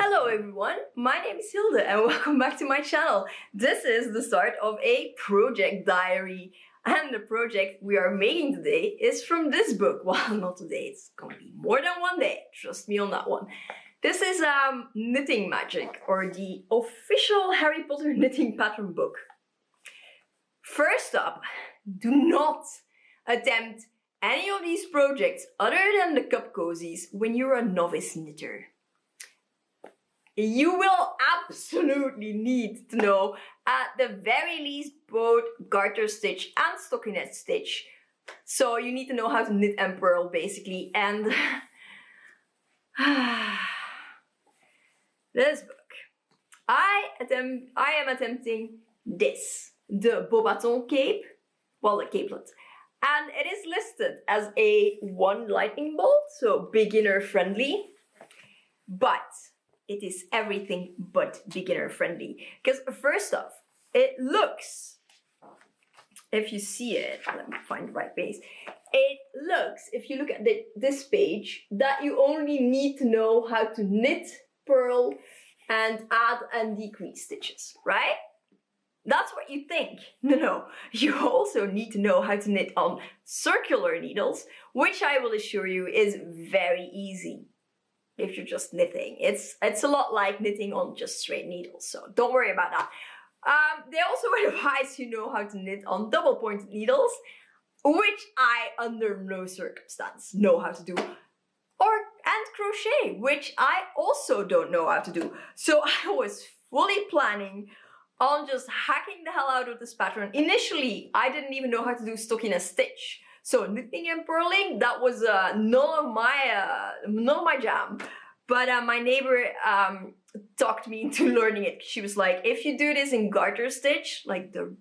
Hello everyone, my name is Hilde and welcome back to my channel. This is the start of a project diary, and the project we are making today is from this book. Well, not today, it's gonna be more than one day, trust me on that one. This is Knitting Magic, or the official Harry Potter knitting pattern book. First up, do not attempt any of these projects other than the cup cozies when you're a novice knitter. You will absolutely need to know at the very least both garter stitch and stockinette stitch. So you need to know how to knit and purl basically, and this book. I am attempting this, the Beauxbatons cape, well, the capelet. And it is listed as a 1 lightning bolt, so beginner friendly, but it is everything but beginner friendly. Because first off, it looks, if you see it, let me find the right page. It looks, if you look at this page, that you only need to know how to knit, purl, and add and decrease stitches, right? That's what you think. No, you also need to know how to knit on circular needles, which I will assure you is very easy. If you're just knitting, it's a lot like knitting on just straight needles, so don't worry about that. They also advise you know how to knit on double pointed needles, which I under no circumstance know how to do, and crochet, which I also don't know how to do. So I was fully planning on just hacking the hell out of this pattern. Initially, I didn't even know how to do stockinette stitch. So knitting and purling, that was none of my jam. But my neighbor talked me into learning it. She was like, if you do this in garter stitch, like the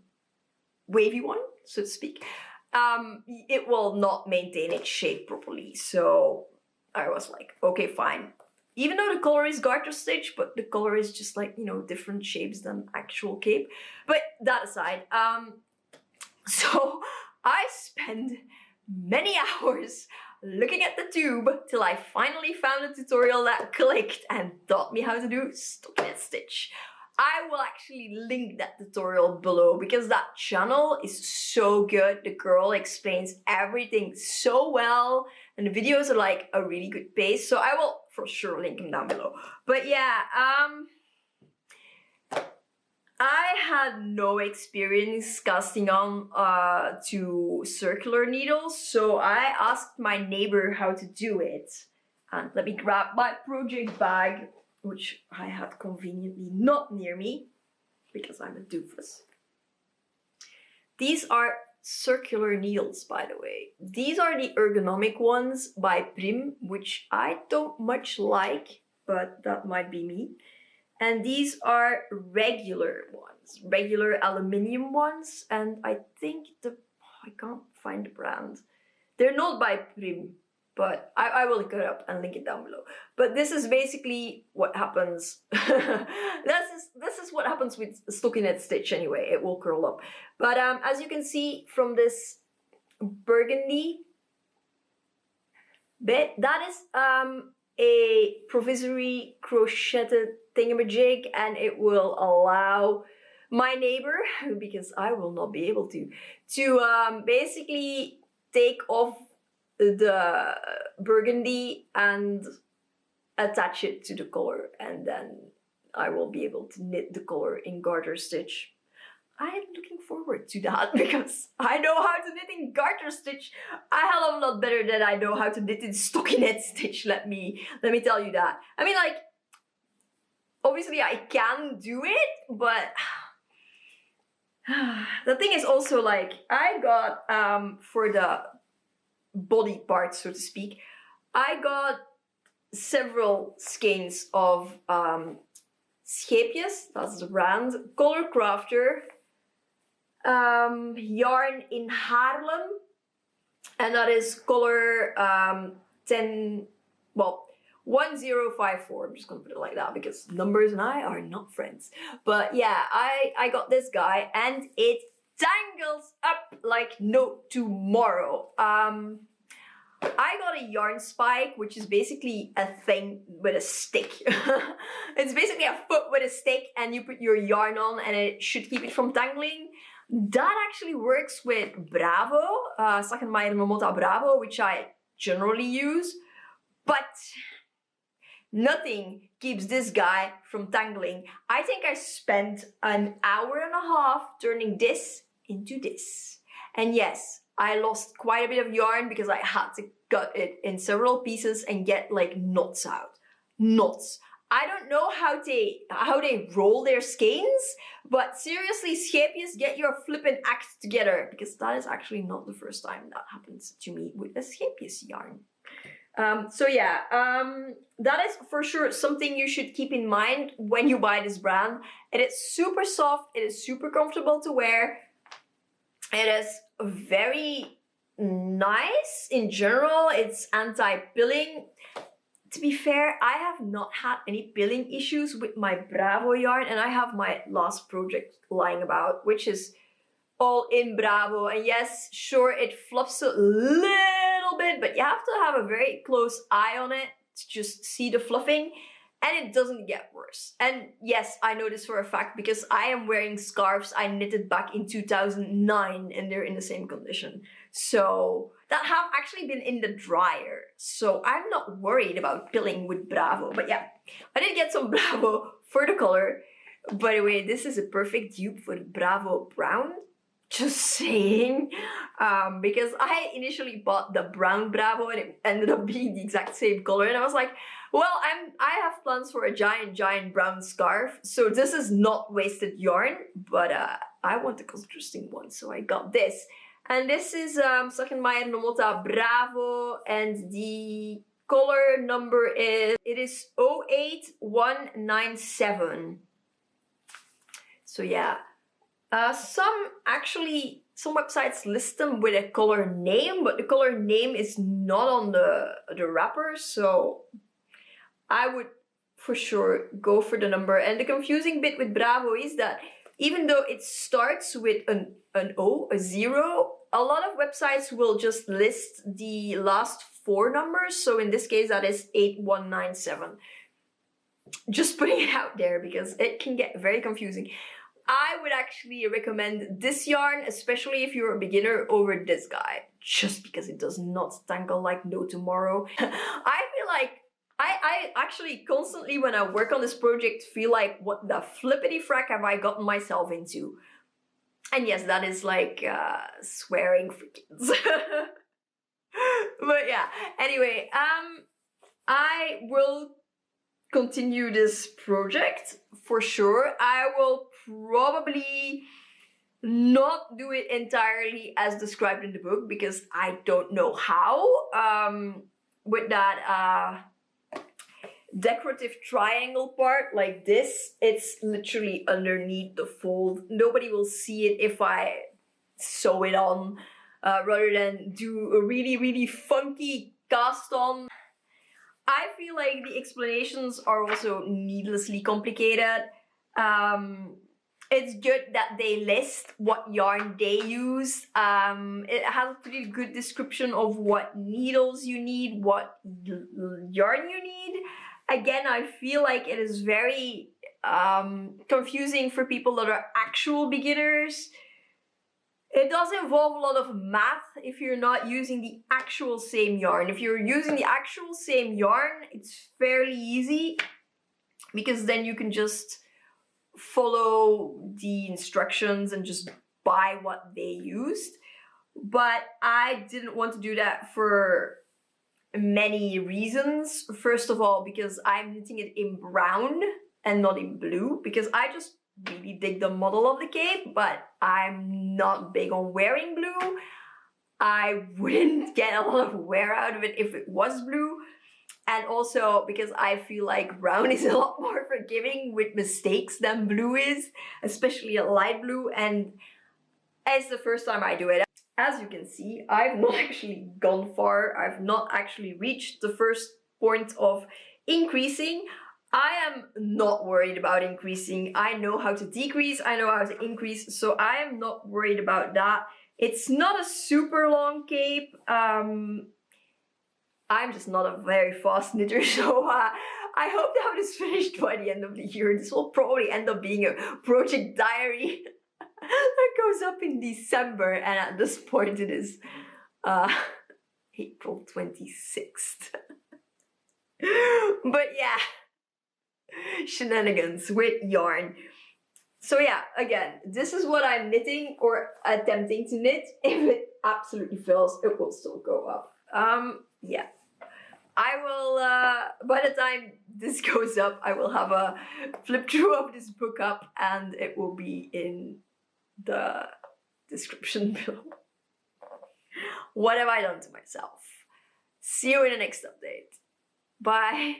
wavy one, so to speak, it will not maintain its shape properly. So I was like, okay, fine. Even though the color is garter stitch, but the color is just like, you know, different shapes than actual cape. But that aside, so I spent many hours looking at the tube till I finally found a tutorial that clicked and taught me how to do stockinette stitch. I will actually link that tutorial below because that channel is so good. The girl explains everything so well and the videos are like a really good pace, so I will for sure link them down below. But yeah, I had no experience casting on to circular needles, so I asked my neighbor how to do it. And let me grab my project bag, which I had conveniently not near me, because I'm a doofus. These are circular needles, by the way. These are the ergonomic ones by Prim, which I don't much like, but that might be me. And these are regular ones, regular aluminium ones, and I think I can't find the brand. They're not by Prim, but I will look it up and link it down below. But this is basically what happens. This is what happens with stockinette stitch anyway. It will curl up. But as you can see from this burgundy bit, that is a provisory crocheted thingamajig, and it will allow my neighbor, because I will not be able to basically take off the burgundy and attach it to the color, and then I will be able to knit the color in garter stitch. I'm looking forward to that because I know how to knit in garter stitch a hell of a lot better than I know how to knit in stockinette stitch. Let me tell you that. I mean, like, obviously I can do it, but the thing is also, like, I got for the body part, so to speak, I got several skeins of Scheepjes, that's the brand, Color Crafter, yarn in Haarlem, and that is color 1054. I'm just gonna put it like that because numbers and I are not friends. But yeah, I got this guy and it tangles up like no tomorrow. I got a yarn spike, which is basically a thing with a stick. It's basically a foot with a stick and you put your yarn on and it should keep it from tangling. That actually works with Bravo, Sakkenmeier Momota Bravo, which I generally use, but nothing keeps this guy from tangling. I think I spent an hour and a half turning this into this. And yes, I lost quite a bit of yarn because I had to cut it in several pieces and get like knots out. Knots. I don't know how they roll their skeins, but seriously, Scheepjes, get your flippin' act together, because that is actually not the first time that happens to me with a Scheepjes yarn. So yeah, that is for sure something you should keep in mind when you buy this brand. It is super soft, it is super comfortable to wear, it is very nice in general, it's anti-pilling. To be fair, I have not had any pilling issues with my Bravo yarn, and I have my last project lying about, which is all in Bravo. And yes, sure, it fluffs a little bit, but you have to have a very close eye on it to just see the fluffing, and it doesn't get worse. And yes, I know this for a fact because I am wearing scarves I knitted back in 2009 and they're in the same condition. So that have actually been in the dryer. So I'm not worried about pilling with Bravo. But yeah, I did get some Bravo for the color. By the way, this is a perfect dupe for the Bravo Brown. Just saying. Because I initially bought the brown Bravo and it ended up being the exact same color. And I was like, well, I have plans for a giant brown scarf. So this is not wasted yarn. But I want the contrasting one. So I got this. And this is Sakkenmeier Momota Bravo, and the color number is 08197. So yeah, some websites list them with a color name, but the color name is not on the wrapper, so I would for sure go for the number. And the confusing bit with Bravo is that even though it starts with an O, a 0, a lot of websites will just list the last 4 numbers. So in this case, that is 8197. Just putting it out there because it can get very confusing. I would actually recommend this yarn, especially if you're a beginner, over this guy. Just because it does not tangle like no tomorrow. I feel like I actually constantly, when I work on this project, feel like, what the flippity frack have I gotten myself into? And yes, that is like swearing for kids. But yeah, anyway, I will continue this project for sure. I will probably not do it entirely as described in the book because I don't know how. With that decorative triangle part like this, it's literally underneath the fold. Nobody will see it if I sew it on, rather than do a really funky cast on. I feel like the explanations are also needlessly complicated. It's good that they list what yarn they use. It has a pretty good description of what needles you need, what yarn you need. Again, I feel like it is very confusing for people that are actual beginners. It does involve a lot of math if you're not using the actual same yarn. If you're using the actual same yarn, it's fairly easy because then you can just follow the instructions and just buy what they used. But I didn't want to do that for many reasons. First of all, because I'm knitting it in brown and not in blue, because I just really dig the model of the cape, but I'm not big on wearing blue. I wouldn't get a lot of wear out of it if it was blue. And also because I feel like brown is a lot more forgiving with mistakes than blue is, especially a light blue, and it's the first time I do it. As you can see, I've not actually gone far. I've not actually reached the first point of increasing. I am not worried about increasing. I know how to decrease, I know how to increase, so I am not worried about that. It's not a super long cape. I'm just not a very fast knitter, so I hope to have this finished by the end of the year. This will probably end up being a project diary that goes up in December, and at this point it is April 26th. But yeah, shenanigans with yarn. So yeah, again, this is what I'm knitting or attempting to knit. If it absolutely fails, it will still go up. Yeah. I will, by the time this goes up, I will have a flip through of this book up, and it will be in the description below. What have I done to myself? See you in the next update. Bye.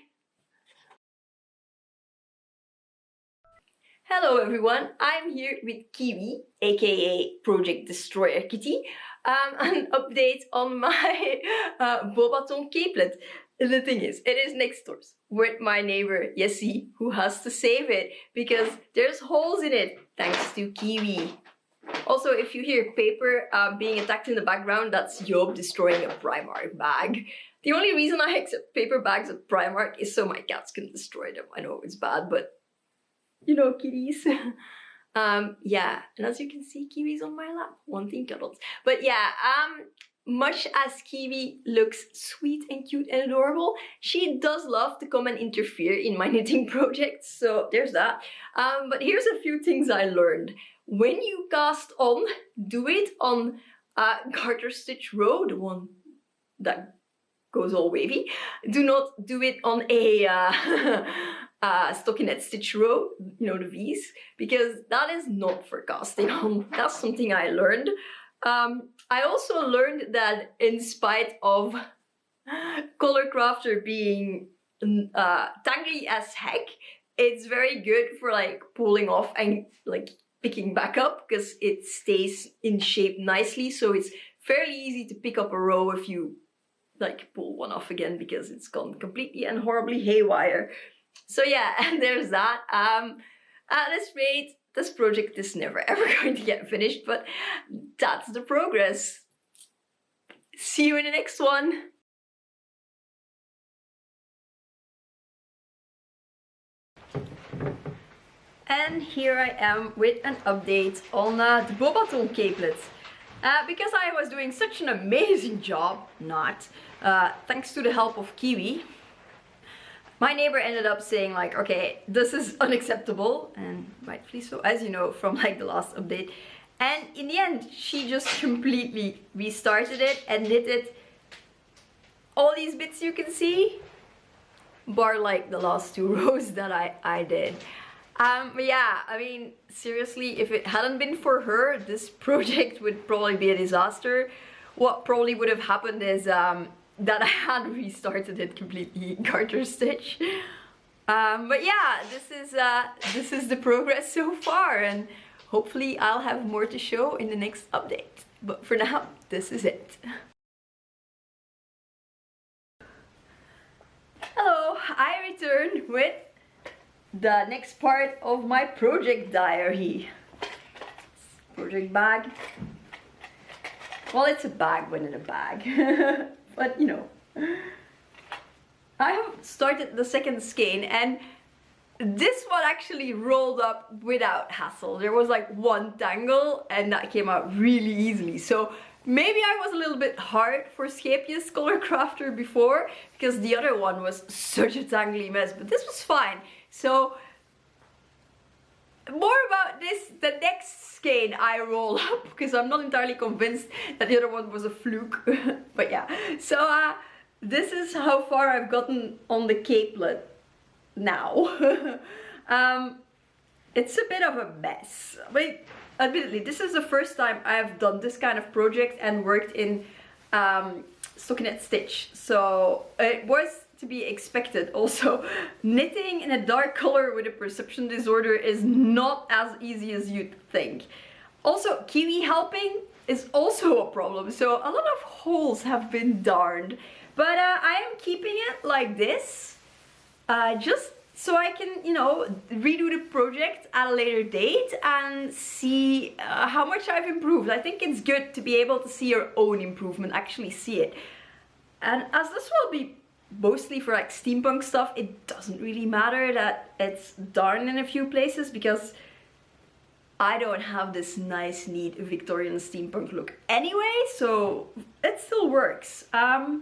Hello everyone, I'm here with Kiwi, aka Project Destroyer Kitty, an update on my Beauxbatons capelet. The thing is, it is next door with my neighbor Jessie, who has to save it because there's holes in it, thanks to Kiwi. Also, if you hear paper being attacked in the background, that's Job destroying a Primark bag. The only reason I accept paper bags at Primark is so my cats can destroy them. I know it's bad, but you know, kitties. Yeah, and as you can see, Kiwi's on my lap, wanting cuddles. But yeah, much as Kiwi looks sweet and cute and adorable, she does love to come and interfere in my knitting projects, so there's that. But here's a few things I learned. When you cast on, do it on garter stitch row, the one that goes all wavy. Do not do it on a stockinette stitch row, you know, the V's, because that is not for casting on. That's something I learned. I also learned that in spite of Color Crafter being tangly as heck, it's very good for like pulling off and like picking back up because it stays in shape nicely. So it's fairly easy to pick up a row if you like pull one off again because it's gone completely and horribly haywire. So yeah, and there's that. At this rate, this project is never ever going to get finished, but that's the progress. See you in the next one. And here I am with an update on the Beauxbatons capelet. Because I was doing such an amazing job, thanks to the help of Kiwi, my neighbor ended up saying like, okay, this is unacceptable, and rightfully so, as you know from like the last update. And in the end, she just completely restarted it and knitted all these bits you can see, bar like the last 2 rows that I did. But yeah, I mean, seriously, if it hadn't been for her, this project would probably be a disaster. What probably would have happened is that I had restarted it completely garter stitch. But yeah, this is the progress so far, and hopefully I'll have more to show in the next update. But for now, this is it. Hello, I returned with the next part of my project diary. Project bag. Well, it's a bag within a bag. But you know, I have started the second skein, and this one actually rolled up without hassle. There was like one tangle and that came out really easily. So maybe I was a little bit hard for Scheepjes Color Crafter before, because the other one was such a tangly mess, but this was fine. So more about this the next skein I roll up, because I'm not entirely convinced that the other one was a fluke. But yeah, so this is how far I've gotten on the capelet now. It's a bit of a mess, but admittedly this is the first time I've done this kind of project and worked in stockinette stitch, so it was to be expected. Also, knitting in a dark color with a perception disorder is not as easy as you'd think. Also, Kiwi helping is also a problem, so a lot of holes have been darned. But I am keeping it like this, just so I can, you know, redo the project at a later date and see how much I've improved. I think it's good to be able to see your own improvement, actually see it. And as this will be mostly for like steampunk stuff, it doesn't really matter that it's darn in a few places, because I don't have this nice, neat Victorian steampunk look anyway, so it still works. I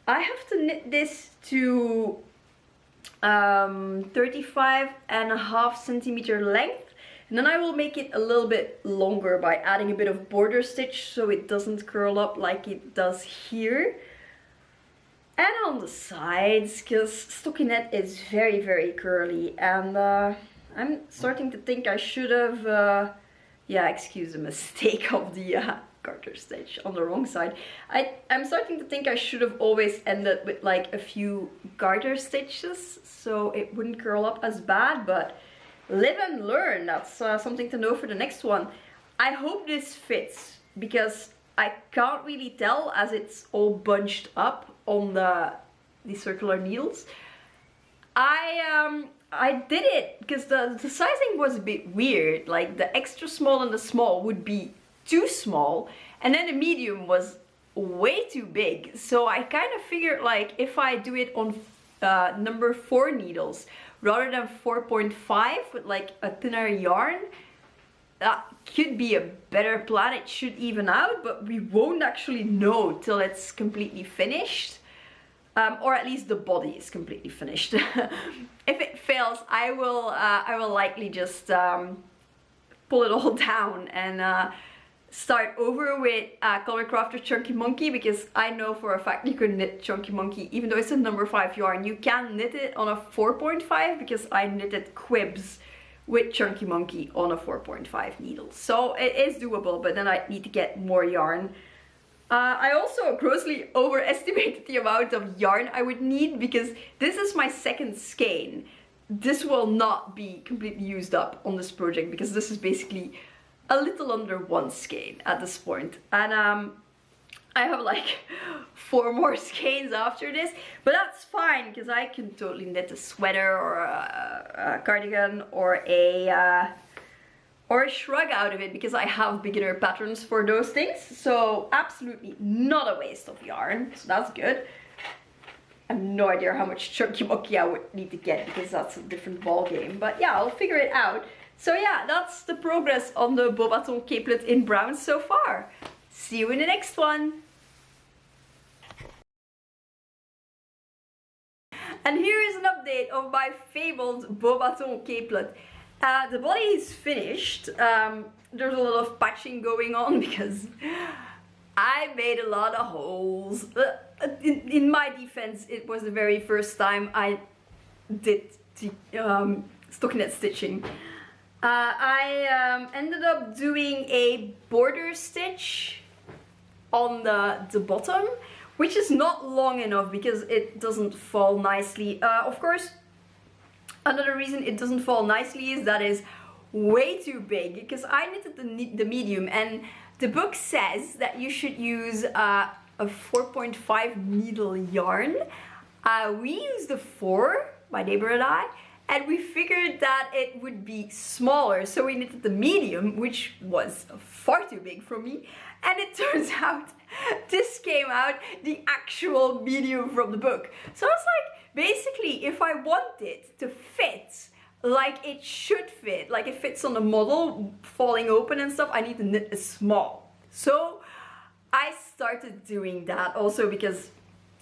have to knit this to 35.5 centimeter length, and then I will make it a little bit longer by adding a bit of border stitch so it doesn't curl up like it does here. And on the sides, because stockinette is very, very curly, and I'm starting to think I should have, yeah, excuse the mistake of the garter stitch on the wrong side. I'm starting to think I should have always ended with like a few garter stitches so it wouldn't curl up as bad, but live and learn. That's something to know for the next one. I hope this fits, because I can't really tell as it's all bunched up on the circular needles. I did it because the sizing was a bit weird. Like the extra small and the small would be too small, and then the medium was way too big. So I kind of figured like if I do it on number 4 needles rather than 4.5 with like a thinner yarn, that could be a better plan. It should even out, but we won't actually know till it's completely finished. Or at least the body is completely finished. If it fails, I will likely just pull it all down and start over with Color Crafter Chunky Monkey, because I know for a fact you can knit Chunky Monkey, even though it's a number 5 yarn, you can knit it on a 4.5, because I knitted quibs with Chunky Monkey on a 4.5 needle. So it is doable, but then I need to get more yarn. I also grossly overestimated the amount of yarn I would need, because this is my second skein. This will not be completely used up on this project, because this is basically a little under 1 skein at this point. And I have like 4 more skeins after this, but that's fine, because I can totally knit a sweater or a cardigan or a shrug out of it, because I have beginner patterns for those things. So absolutely not a waste of yarn, so that's good. I have no idea how much Chunky Monkey I would need to get, because that's a different ball game, but yeah, I'll figure it out. So yeah, that's the progress on the Beauxbatons capelet in brown so far. See you in the next one. And here is an update of my fabled Beauxbatons capelet. The body is finished. There's a lot of patching going on because I made a lot of holes. In my defense, it was the very first time I did the stockinette stitching. I ended up doing a border stitch on the bottom, which is not long enough because it doesn't fall nicely. Of course, another reason it doesn't fall nicely is that it's way too big, because I knitted the medium, and the book says that you should use a 4.5 needle yarn. We used the 4, my neighbor and we figured that it would be smaller, so we knitted the medium, which was far too big for me, and it turns out this came out the actual medium from the book. So I was like, basically, if I want it to fit like it should fit, like it fits on the model, falling open and stuff, I need to knit a small. So I started doing that also because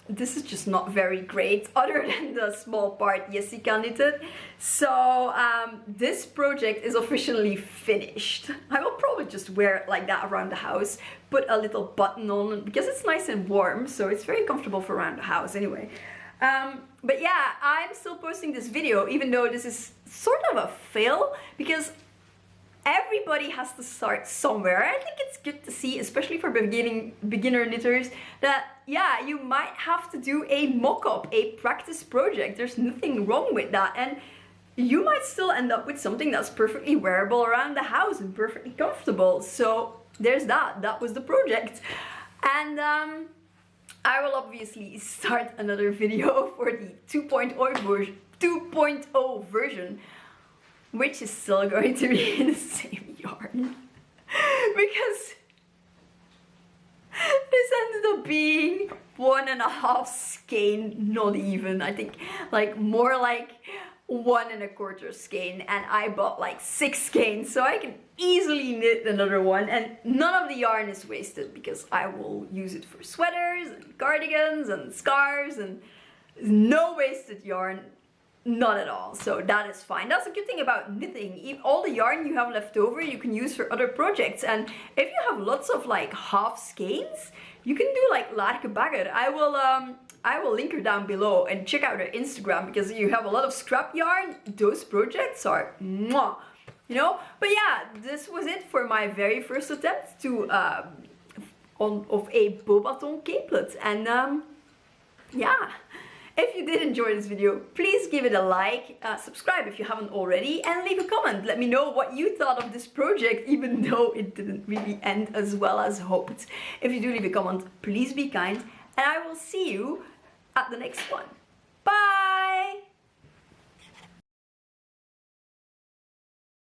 this is just not very great other than the small part Jessica knitted. So this project is officially finished. I will probably just wear it like that around the house, put a little button on because it's nice and warm, so it's very comfortable for around the house anyway. But yeah, I'm still posting this video even though this is sort of a fail, because everybody has to start somewhere. I think it's good to see, especially for beginner knitters, that yeah, you might have to do a mock-up, a practice project. There's nothing wrong with that, and you might still end up with something that's perfectly wearable around the house and perfectly comfortable. So there's that. That was the project. And I will obviously start another video for the 2.0 version, which is still going to be in the same yarn. Because This ended up being 1.5 skein, not even. I think like more like 1.25 skein, and I bought like 6 skeins, so I can easily knit another one, and none of the yarn is wasted because I will use it for sweaters and cardigans and scarves, and no wasted yarn. Not at all, so that is fine. That's a good thing about knitting. All the yarn you have left over you can use for other projects, and if you have lots of like half skeins, you can do like Larkebagger. I will link her down below, and check out her Instagram because you have a lot of scrap yarn. Those projects are mwah, you know. But yeah, this was it for my very first attempt to of a Beauxbatons capelet, and yeah. If you did enjoy this video, please give it a like, subscribe if you haven't already, and leave a comment. Let me know what you thought of this project, even though it didn't really end as well as hoped. If you do leave a comment, please be kind, and I will see you at the next one. Bye!